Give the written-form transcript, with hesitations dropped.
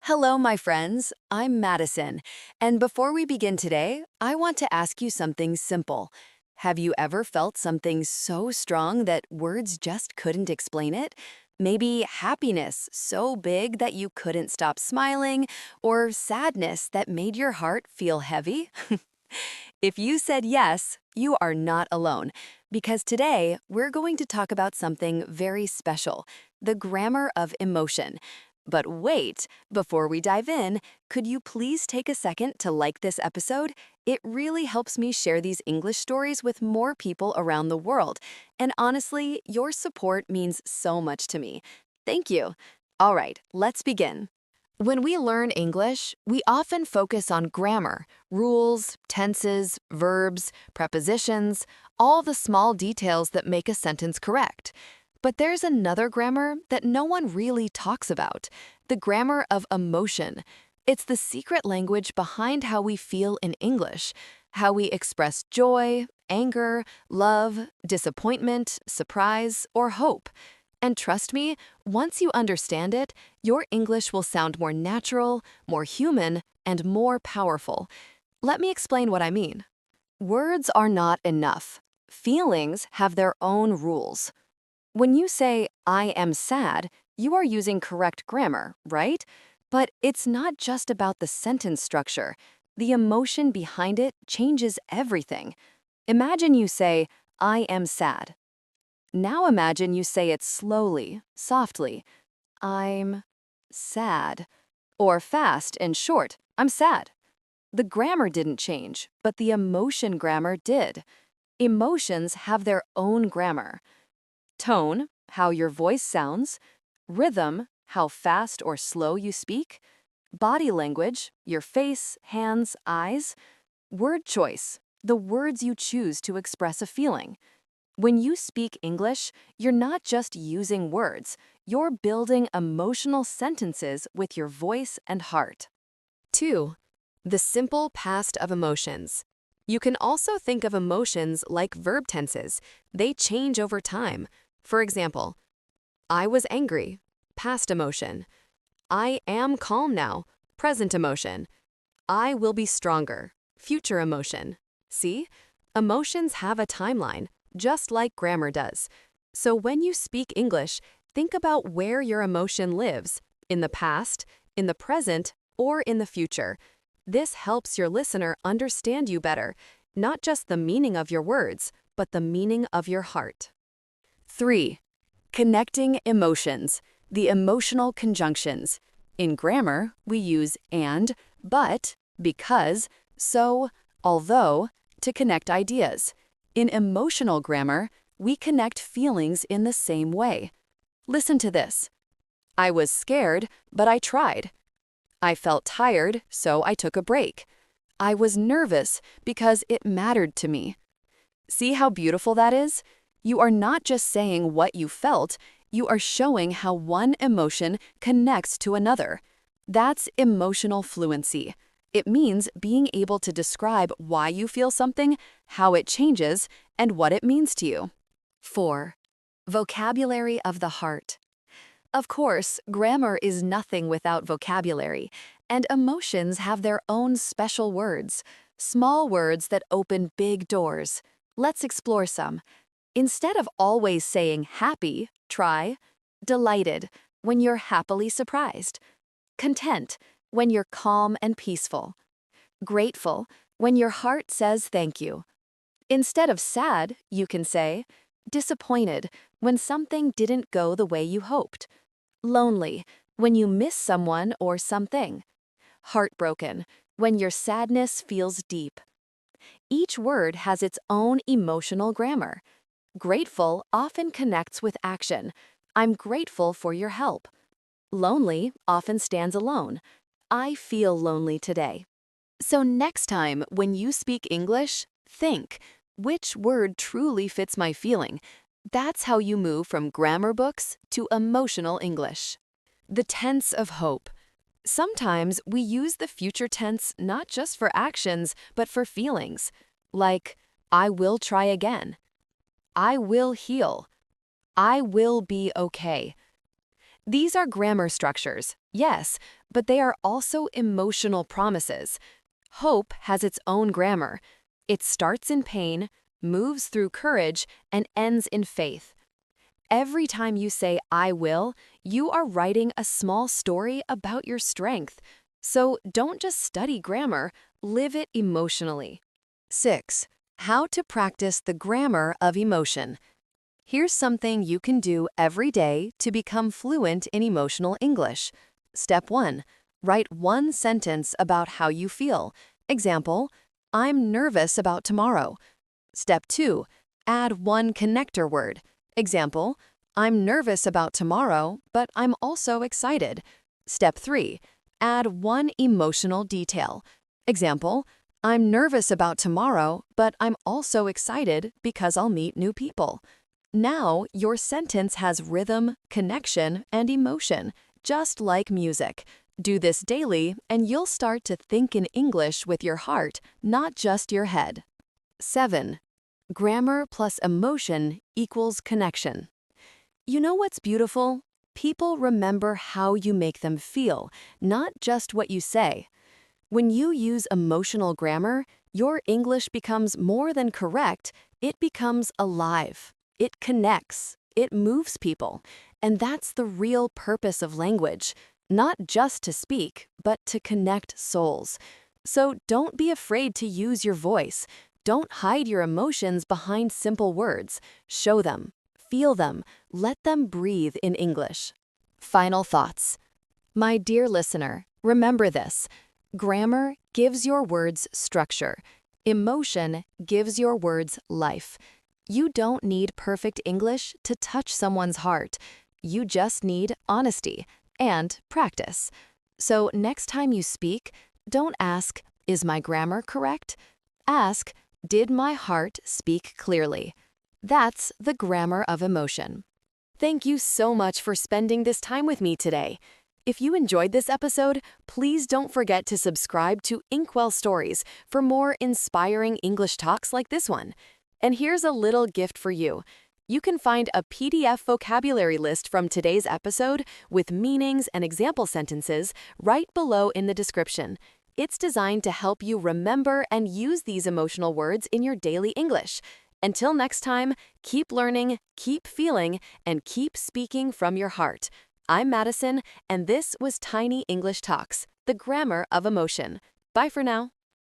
Hello, my friends. I'm Madison. And before we begin today, I want to ask you something simple. Have you ever felt something so strong that words just couldn't explain it? Maybe happiness so big that you couldn't stop smiling, or sadness that made your heart feel heavy? If you said yes, you are not alone, because today we're going to talk about something very special, the grammar of emotion. But wait, before we dive in, could you please take a second to like this episode? It really helps me share these English stories with more people around the world. And honestly, your support means so much to me. Thank you. All right, let's begin. When we learn English, we often focus on grammar, rules, tenses, verbs, prepositions, all the small details that make a sentence correct. But there's another grammar that no one really talks about, the grammar of emotion. It's the secret language behind how we feel in English, how we express joy, anger, love, disappointment, surprise, or hope. And trust me, once you understand it, your English will sound more natural, more human, and more powerful. Let me explain what I mean. Words are not enough. Feelings have their own rules. When you say, I am sad, you are using correct grammar, right? But it's not just about the sentence structure. The emotion behind it changes everything. Imagine you say, I am sad. Now imagine you say it slowly, softly. I'm sad. Or fast and short. I'm sad. The grammar didn't change, but the emotion grammar did. Emotions have their own grammar. Tone, how your voice sounds. Rhythm, how fast or slow you speak. Body language, your face, hands, eyes. Word choice, the words you choose to express a feeling. When you speak English, you're not just using words, you're building emotional sentences with your voice and heart. 2. The simple past of emotions. You can also think of emotions like verb tenses. They change over time. For example, I was angry, past emotion. I am calm now, present emotion. I will be stronger, future emotion. See? Emotions have a timeline, just like grammar does. So when you speak English, think about where your emotion lives, in the past, in the present, or in the future. This helps your listener understand you better, not just the meaning of your words, but the meaning of your heart. 3. Connecting emotions, the emotional conjunctions. In grammar, we use and, but, because, so, although, to connect ideas. In emotional grammar, we connect feelings in the same way. Listen to this. I was scared, but I tried. I felt tired, so I took a break. I was nervous because it mattered to me. See how beautiful that is? You are not just saying what you felt, you are showing how one emotion connects to another. That's emotional fluency. It means being able to describe why you feel something, how it changes, and what it means to you. 4. Vocabulary of the heart. Of course, grammar is nothing without vocabulary, and emotions have their own special words, small words that open big doors. Let's explore some. Instead of always saying happy, try delighted when you're happily surprised, content when you're calm and peaceful, grateful when your heart says thank you. Instead of sad, you can say disappointed when something didn't go the way you hoped, lonely when you miss someone or something, heartbroken when your sadness feels deep. Each word has its own emotional grammar. Grateful often connects with action. I'm grateful for your help. Lonely often stands alone. I feel lonely today. So next time when you speak English, think, which word truly fits my feeling? That's how you move from grammar books to emotional English. The tense of hope. Sometimes we use the future tense not just for actions, but for feelings, like, I will try again. I will heal. I will be okay. These are grammar structures, yes, but they are also emotional promises. Hope has its own grammar. It starts in pain, moves through courage, and ends in faith. Every time you say, I will, you are writing a small story about your strength. So don't just study grammar, live it emotionally. 6. How to practice the grammar of emotion. Here's something you can do every day to become fluent in emotional English. Step 1. Write one sentence about how you feel. Example, I'm nervous about tomorrow. Step 2. Add one connector word. Example, I'm nervous about tomorrow, but I'm also excited. Step 3. Add one emotional detail. Example, I'm nervous about tomorrow, but I'm also excited because I'll meet new people. Now, your sentence has rhythm, connection, and emotion, just like music. Do this daily, and you'll start to think in English with your heart, not just your head. 7. Grammar plus emotion equals connection. You know what's beautiful? People remember how you make them feel, not just what you say. When you use emotional grammar, your English becomes more than correct, it becomes alive. It connects, it moves people, and that's the real purpose of language, not just to speak, but to connect souls. So don't be afraid to use your voice. Don't hide your emotions behind simple words. Show them, feel them, let them breathe in English. Final thoughts. My dear listener, remember this. Grammar gives your words structure. Emotion gives your words life. You don't need perfect English to touch someone's heart. You just need honesty and practice. So next time you speak, don't ask, is my grammar correct? Ask, did my heart speak clearly? That's the grammar of emotion. Thank you so much for spending this time with me today. If you enjoyed this episode, please don't forget to subscribe to Inkwell Stories for more inspiring English talks like this one. And here's a little gift for you. You can find a PDF vocabulary list from today's episode with meanings and example sentences right below in the description. It's designed to help you remember and use these emotional words in your daily English. Until next time, keep learning, keep feeling, and keep speaking from your heart. I'm Madison, and this was Tiny English Talks, the grammar of emotion. Bye for now.